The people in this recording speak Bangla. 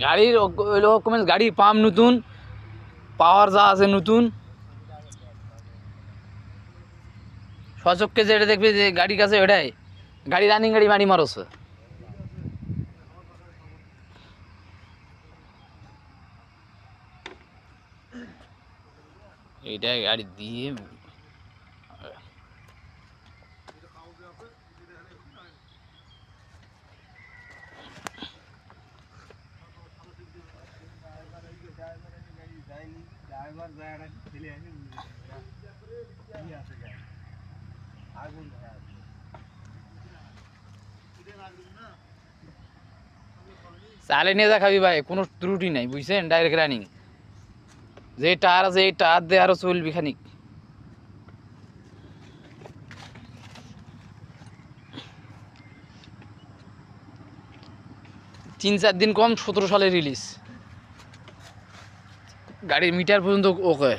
গাড়ির গাড়ি পাম্প নতুন, পাওয়ার যা আছে নতুন, সচক্ষে যেটা দেখবি যে গাড়ির কাছে ওটাই গাড়ি রানিং গাড়ি মারি মারছে। এইটাই গাড়ি দিয়ে চালে নিয়ে যা খাবি ভাই, কোনো ত্রুটি নাই বুঝছেন। ডাইরেক্ট রানিং, যে টায়ার আছে এই টায়ার দিয়ে আরো চলবি খানিক। 3-4 দিন কম, 17 সালে রিলিজ, গাড়ির মিটার পর্যন্ত ওকে।